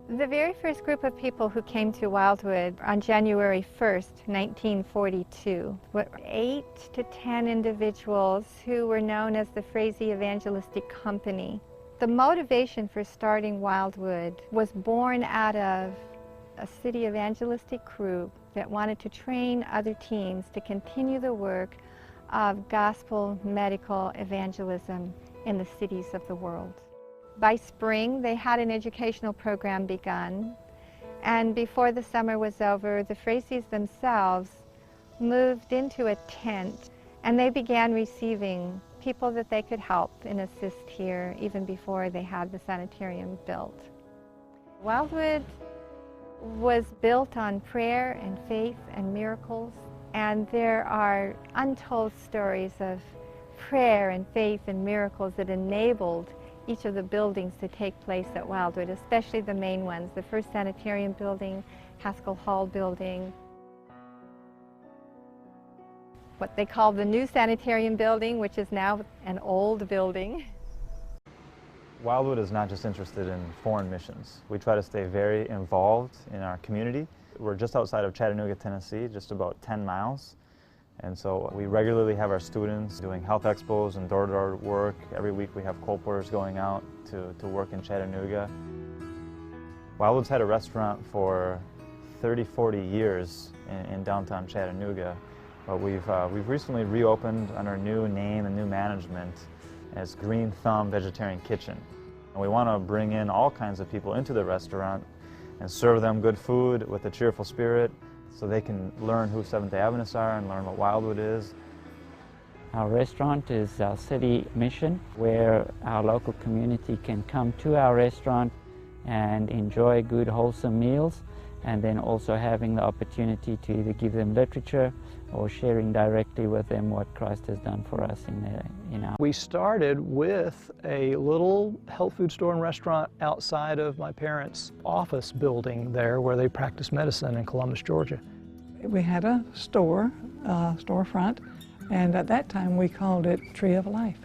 The very first group of people who came to Wildwood on January 1st, 1942, were 8 to 10 individuals who were known as the Frazee Evangelistic Company. The motivation for starting Wildwood was born out of a city evangelistic group that wanted to train other teams to continue the work of gospel medical evangelism in the cities of the world. By spring, they had an educational program begun, and before the summer was over, the Frazees themselves moved into a tent, and they began receiving people that they could help and assist here even before they had the sanitarium built. Wildwood was built on prayer and faith and miracles, and there are untold stories of prayer and faith and miracles that enabled each of the buildings to take place at Wildwood, especially the main ones, the first sanitarium building, Haskell Hall building, what they call the new sanitarium building, which is now an old building. Wildwood is not just interested in foreign missions. We try to stay very involved in our community. We're just outside of Chattanooga, Tennessee, just about 10 miles. And so we regularly have our students doing health expos and door-to-door work. Every week we have co-porters going out to work in Chattanooga. Wildwood's had a restaurant for 30, 40 years in downtown Chattanooga, but we've recently reopened under a new name and new management as Green Thumb Vegetarian Kitchen. And we want to bring in all kinds of people into the restaurant and serve them good food with a cheerful spirit, so they can learn who Seventh-day Adventists are and learn what Wildwood is. Our restaurant is our city mission, where our local community can come to our restaurant and enjoy good, wholesome meals, and then also having the opportunity to either give them literature or sharing directly with them what Christ has done for us in our. We started with a little health food store and restaurant outside of my parents' office building there where they practice medicine in Columbus, Georgia. We had a storefront, and at that time we called it Tree of Life.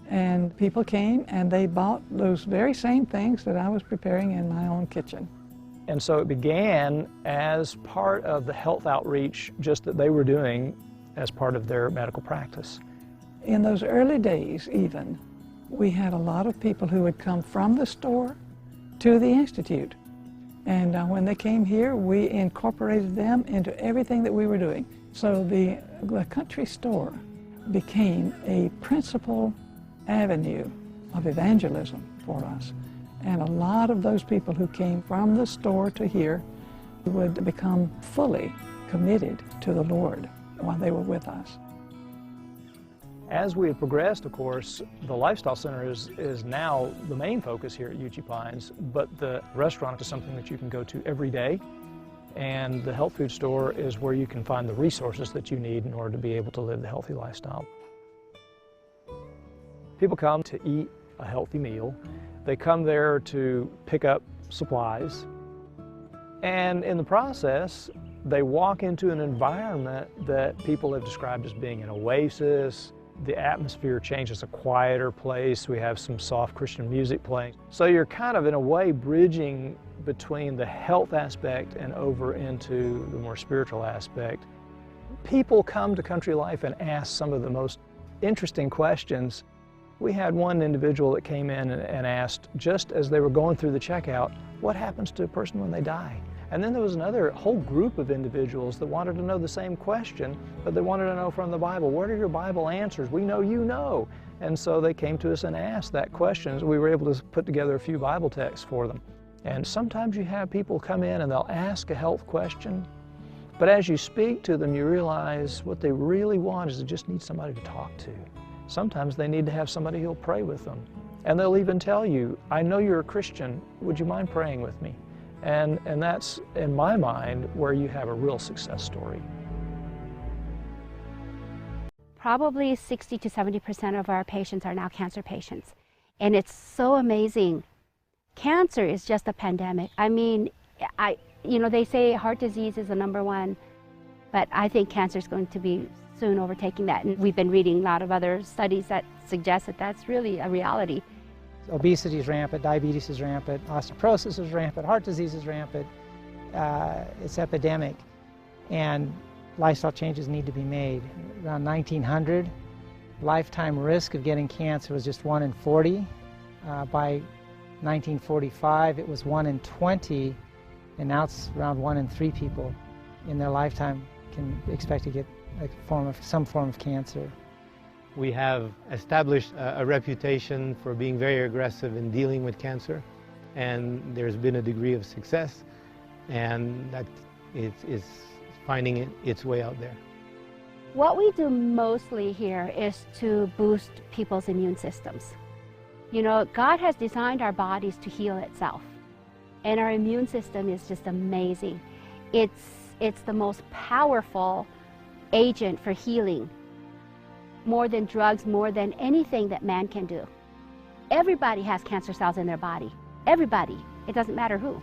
And people came and they bought those very same things that I was preparing in my own kitchen. And so it began as part of the health outreach just that they were doing as part of their medical practice. In those early days even, we had a lot of people who would come from the store to the Institute. And when they came here, we incorporated them into everything that we were doing. So the country store became a principal avenue of evangelism for us. And a lot of those people who came from the store to here would become fully committed to the Lord while they were with us. As we have progressed, of course, the Lifestyle Center is now the main focus here at Uchee Pines, but the restaurant is something that you can go to every day, and the health food store is where you can find the resources that you need in order to be able to live the healthy lifestyle. People come to eat a healthy meal. They come there to pick up supplies, and in the process, they walk into an environment that people have described as being an oasis. The atmosphere changes, a quieter place. We have some soft Christian music playing. So you're kind of, in a way, bridging between the health aspect and over into the more spiritual aspect. People come to Country Life and ask some of the most interesting questions. We had one individual that came in and asked, just as they were going through the checkout, what happens to a person when they die? And then there was another whole group of individuals that wanted to know the same question, but they wanted to know from the Bible, what are your Bible answers? We know you know. And so they came to us and asked that question. So we were able to put together a few Bible texts for them. And sometimes you have people come in and they'll ask a health question, but as you speak to them, you realize what they really want is they just need somebody to talk to. Sometimes they need to have somebody who'll pray with them. And they'll even tell you, I know you're a Christian, would you mind praying with me? And that's, in my mind, where you have a real success story. Probably 60 to 70% of our patients are now cancer patients. And it's so amazing. Cancer is just a pandemic. I mean, they say heart disease is the #1, but I think cancer is going to be soon overtaking that. And we've been reading a lot of other studies that suggest that that's really a reality. Obesity is rampant, diabetes is rampant, osteoporosis is rampant, heart disease is rampant. It's epidemic, and lifestyle changes need to be made. Around 1900, lifetime risk of getting cancer was just 1 in 40. By 1945, it was 1 in 20, and now it's around 1 in 3 people in their lifetime can expect to get some form of cancer. We have established a reputation for being very aggressive in dealing with cancer, and there's been a degree of success, and that is finding its way out there. What we do mostly here is to boost people's immune systems. You know, God has designed our bodies to heal itself, and our immune system is just amazing. It's the most powerful agent for healing, more than drugs, more than anything that man can do. Everybody has cancer cells in their body. Everybody. It doesn't matter who.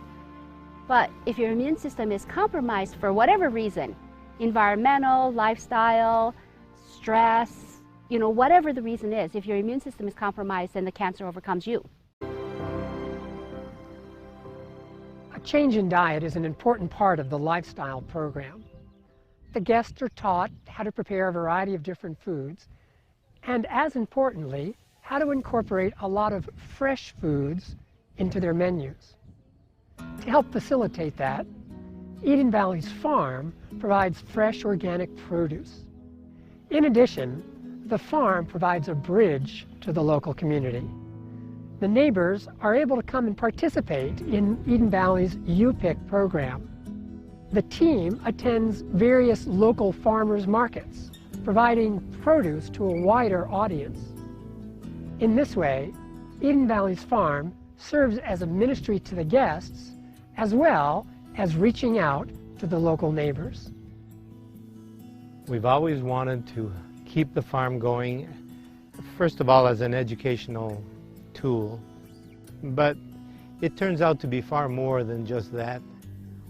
But if your immune system is compromised for whatever reason, environmental, lifestyle, stress, you know, whatever the reason is, if your immune system is compromised, then the cancer overcomes you. A change in diet is an important part of the lifestyle program. The guests are taught how to prepare a variety of different foods, and as importantly, how to incorporate a lot of fresh foods into their menus. To help facilitate that, Eden Valley's farm provides fresh organic produce. In addition, the farm provides a bridge to the local community. The neighbors are able to come and participate in Eden Valley's UPIC program. The team attends various local farmers markets, providing produce to a wider audience. In this way, Eden Valley's farm serves as a ministry to the guests, as well as reaching out to the local neighbors. We've always wanted to keep the farm going, first of all as an educational tool, but it turns out to be far more than just that.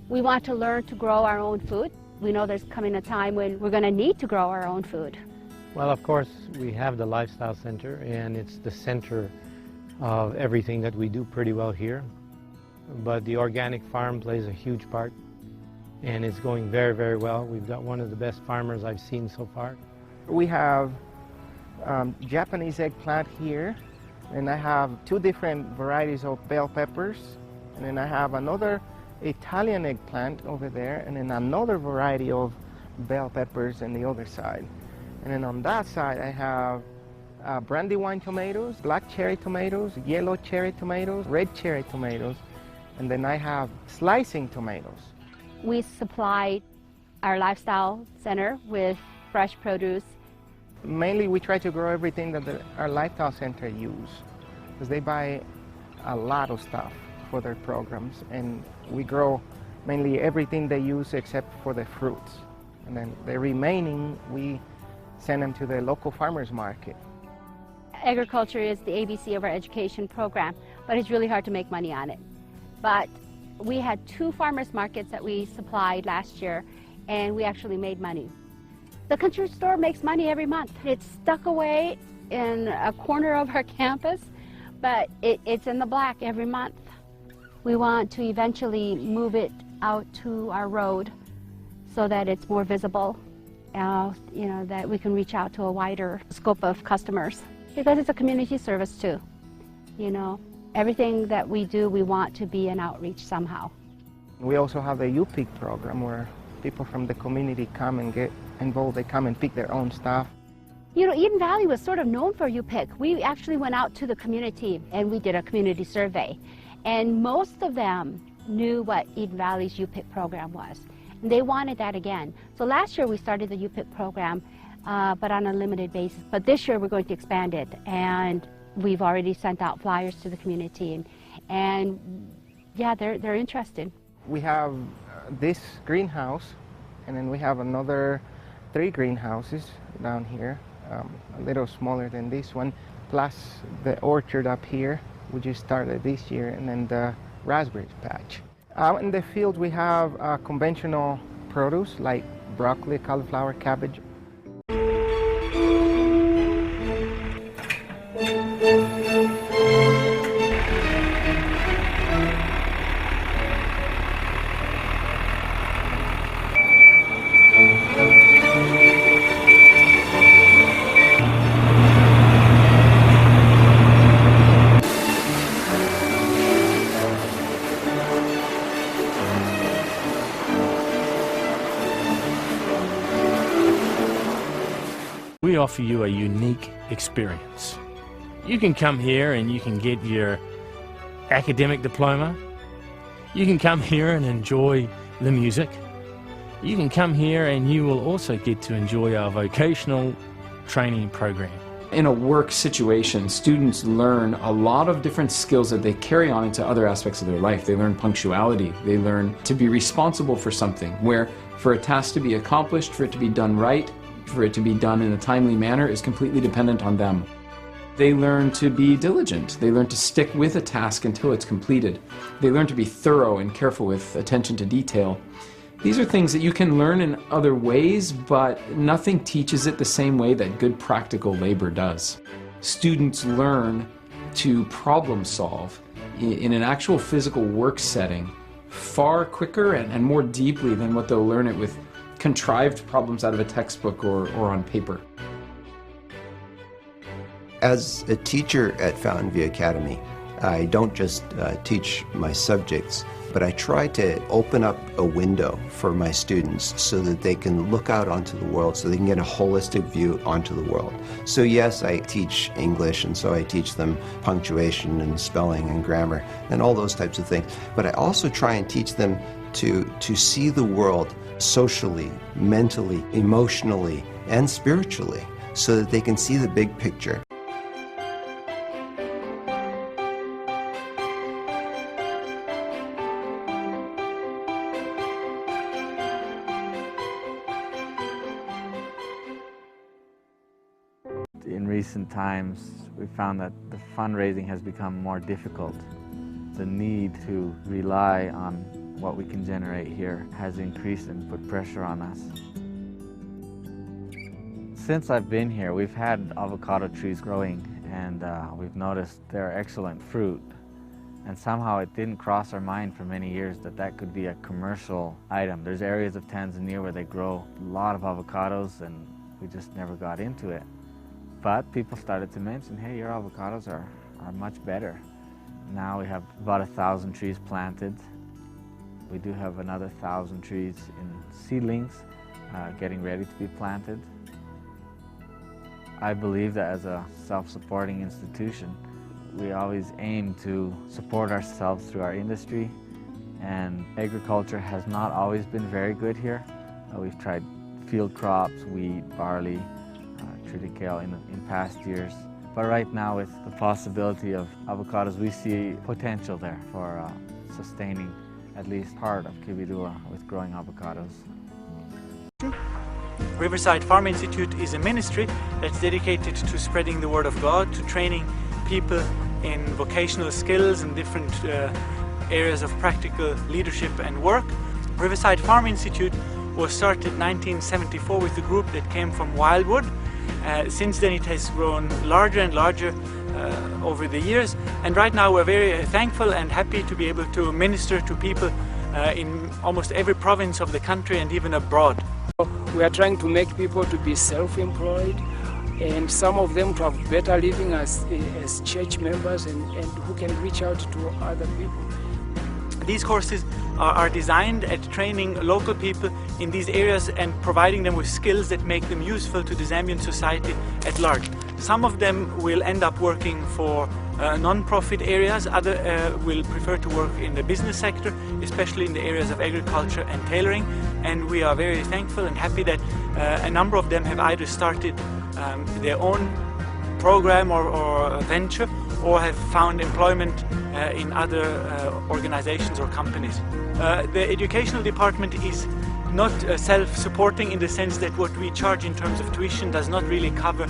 We want to learn to grow our own food. We know there's coming a time when we're going to need to grow our own food. Well, of course, we have the Lifestyle Center, and it's the center of everything that we do pretty well here. But the organic farm plays a huge part, and it's going very, very well. We've got one of the best farmers I've seen so far. We have Japanese eggplant here, and I have 2 different varieties of bell peppers, and then I have another Italian eggplant over there, and then another variety of bell peppers on the other side. And then on that side I have brandywine tomatoes, black cherry tomatoes, yellow cherry tomatoes, red cherry tomatoes, and then I have slicing tomatoes. We supply our lifestyle center with fresh produce. Mainly we try to grow everything that our lifestyle center use, because they buy a lot of stuff for their programs, and we grow mainly everything they use except for the fruits. And then the remaining we send them to the local farmers market. Agriculture is the ABC of our education program, but it's really hard to make money on it. But we had 2 farmers markets that we supplied last year, and we actually made money. The country store makes money every month. It's stuck away in a corner of our campus, but it's in the black every month. We want to eventually move it out to our road so that it's more visible, you know, that we can reach out to a wider scope of customers. Because it's a community service too, you know. Everything that we do, we want to be an outreach somehow. We also have the UPIC program where people from the community come and get involved. They come and pick their own stuff. You know, Eden Valley was sort of known for UPIC. We actually went out to the community and we did a community survey. And most of them knew what Eden Valley's UPIC program was. And they wanted that again. So last year we started the UPIC program, but on a limited basis. But this year we're going to expand it. And we've already sent out flyers to the community. And yeah, they're interested. We have this greenhouse, and then we have another 3 greenhouses down here, a little smaller than this one, plus the orchard up here, we just started this year, and then the raspberry patch. Out in the field we have conventional produce like broccoli, cauliflower, cabbage. We offer you a unique experience. You can come here and you can get your academic diploma. You can come here and enjoy the music. You can come here and you will also get to enjoy our vocational training program. In a work situation, students learn a lot of different skills that they carry on into other aspects of their life. They learn punctuality. They learn to be responsible for something, where for a task to be accomplished, for it to be done right, for it to be done in a timely manner is completely dependent on them. They learn to be diligent. They learn to stick with a task until it's completed. They learn to be thorough and careful with attention to detail. These are things that you can learn in other ways, but nothing teaches it the same way that good practical labor does. Students learn to problem solve in an actual physical work setting far quicker and more deeply than what they'll learn it with contrived problems out of a textbook or on paper. As a teacher at Fountain View Academy, I don't just teach my subjects, but I try to open up a window for my students so that they can look out onto the world, so they can get a holistic view onto the world. So yes, I teach English, and so I teach them punctuation and spelling and grammar and all those types of things. But I also try and teach them to see the world socially, mentally, emotionally, and spiritually, so that they can see the big picture. In recent times, we found that the fundraising has become more difficult. The need to rely on what we can generate here has increased and put pressure on us. Since I've been here, we've had avocado trees growing, and we've noticed they're excellent fruit. And somehow it didn't cross our mind for many years that that could be a commercial item. There's areas of Tanzania where they grow a lot of avocados, and we just never got into it. But people started to mention, hey, your avocados are much better. Now we have about 1,000 trees planted. We do have another 1,000 trees in seedlings getting ready to be planted. I believe that as a self-supporting institution, we always aim to support ourselves through our industry, and agriculture has not always been very good here. We've tried field crops, wheat, barley, triticale in past years. But right now, with the possibility of avocados, we see potential there for sustaining at least part of Kibirua with growing avocados. Riverside Farm Institute is a ministry that's dedicated to spreading the word of God, to training people in vocational skills and different areas of practical leadership and work. Riverside Farm Institute was started in 1974 with a group that came from Wildwood. Since then it has grown larger and larger over the years, and right now we're very thankful and happy to be able to minister to people in almost every province of the country and even abroad. We are trying to make people to be self-employed, and some of them to have better living as church members and who can reach out to other people. These courses are designed at training local people in these areas and providing them with skills that make them useful to the Zambian society at large. Some of them will end up working for non-profit areas, others will prefer to work in the business sector, especially in the areas of agriculture and tailoring, and we are very thankful and happy that a number of them have either started their own program or venture, or have found employment in other organizations or companies. The educational department is not self-supporting in the sense that what we charge in terms of tuition does not really cover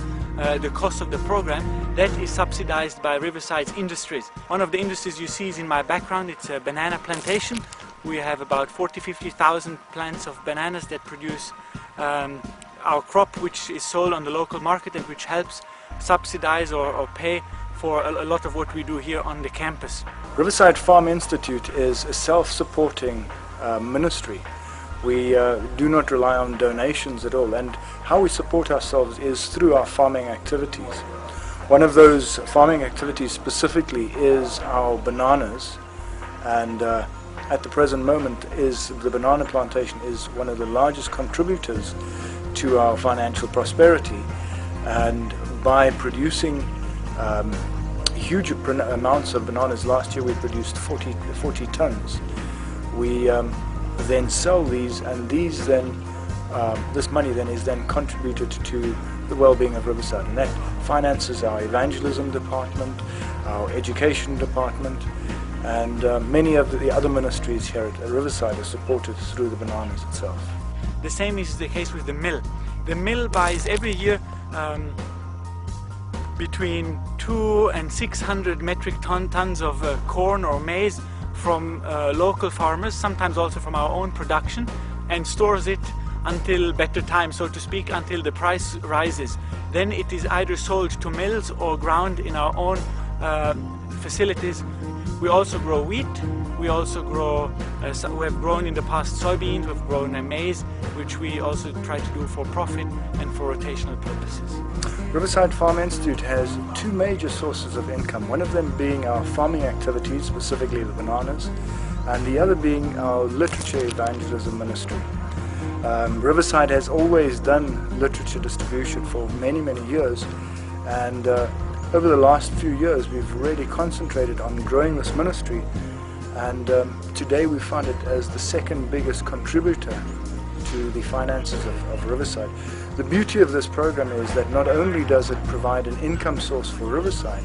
the cost of the program. That is subsidized by Riverside's industries. One of the industries you see is in my background. It's a banana plantation. We have about 40,000-50,000 plants of bananas that produce our crop, which is sold on the local market and which helps subsidize or pay for a lot of what we do here on the campus. Riverside Farm Institute is a self-supporting ministry. We do not rely on donations at all, and how we support ourselves is through our farming activities. One of those farming activities specifically is our bananas, and at the present moment the banana plantation is one of the largest contributors to our financial prosperity. And by producing huge amounts of bananas, last year we produced 40 tons. We then sell these, and these then this money then is then contributed to the well-being of Riverside, and that finances our evangelism department, our education department, and many of the other ministries here at Riverside are supported through the bananas itself. The same is the case with the mill. The mill buys every year between 200 and 600 metric tons of corn or maize from local farmers, sometimes also from our own production, and stores it until better time, so to speak, until the price rises. Then it is either sold to mills or ground in our own facilities. We also grow wheat. We also grow, we have grown in the past soybeans, we've grown maize, which we also try to do for profit and for rotational purposes. Riverside Farm Institute has two major sources of income, one of them being our farming activities, specifically the bananas, and the other being our literature evangelism ministry. Riverside has always done literature distribution for many years, and over the last few years we've really concentrated on growing this ministry, and today we find it as the second biggest contributor to the finances of Riverside. The beauty of this program is that not only does it provide an income source for Riverside,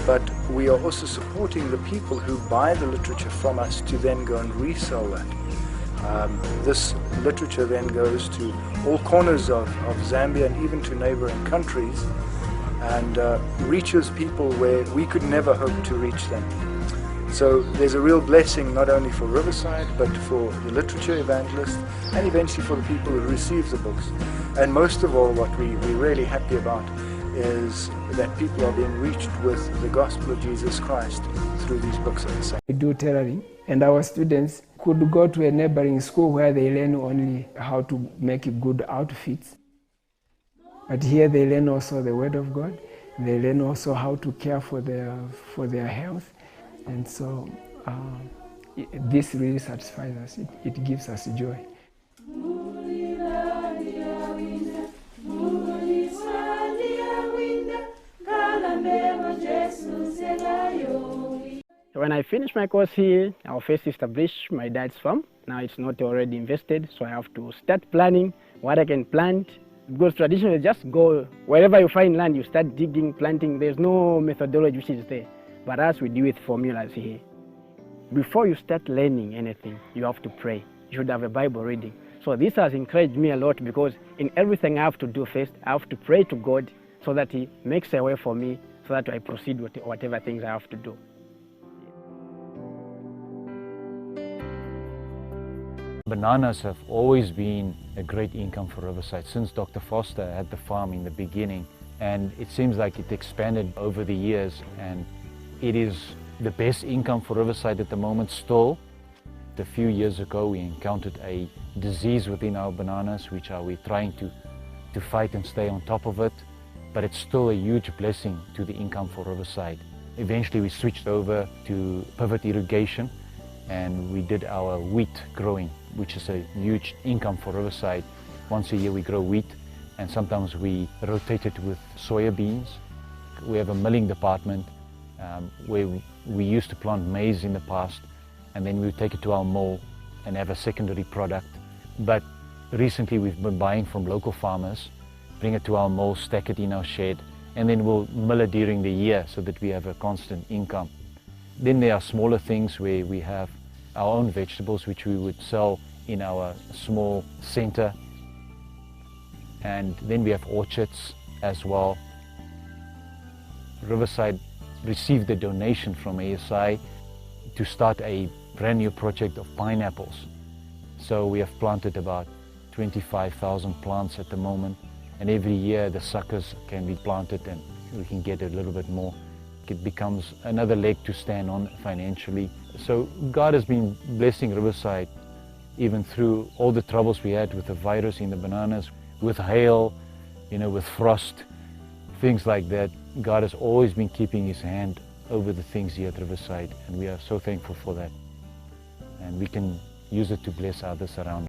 but we are also supporting the people who buy the literature from us to then go and resell that. This literature then goes to all corners of Zambia and even to neighboring countries, and reaches people where we could never hope to reach them. So there's a real blessing not only for Riverside, but for the literature evangelists, and eventually for the people who receive the books. And most of all, what we're really happy about is that people are being reached with the gospel of Jesus Christ through these books of the saints. We do tailoring, and our students could go to a neighboring school where they learn only how to make good outfits. But here they learn also the Word of God. They learn also how to care for their health. And so this really satisfies us. It gives us joy. When I finish my course here, I'll first establish my dad's farm. Now it's not already invested, so I have to start planning what I can plant. Because traditionally, just go wherever you find land, you start digging, planting. There's no methodology which is there. But as we do with formulas here, before you start learning anything, you have to pray. You should have a Bible reading. So this has encouraged me a lot, because in everything I have to do first, I have to pray to God so that He makes a way for me, so that I proceed with whatever things I have to do. Bananas have always been a great income for Riverside since Dr. Foster had the farm in the beginning, and it seems like it expanded over the years, and it is the best income for Riverside at the moment still. A few years ago we encountered a disease within our bananas, which we're trying to fight and stay on top of it, but it's still a huge blessing to the income for Riverside. Eventually we switched over to pivot irrigation, and we did our wheat growing, which is a huge income for Riverside. Once a year we grow wheat, and sometimes we rotate it with soya beans. We have a milling department where we used to plant maize in the past, and then we would take it to our mill and have a secondary product. But recently we've been buying from local farmers, bring it to our mill, stack it in our shed, and then we'll mill it during the year so that we have a constant income. Then there are smaller things where we have our own vegetables, which we would sell in our small center. And then we have orchards as well. Riverside received a donation from ASI to start a brand new project of pineapples. So we have planted about 25,000 plants at the moment, and every year the suckers can be planted and we can get a little bit more. It becomes another leg to stand on financially. So God has been blessing Riverside even through all the troubles we had with the virus in the bananas, with hail, with frost, things like that. God has always been keeping His hand over the things here at Riverside, and we are so thankful for that. And we can use it to bless others around.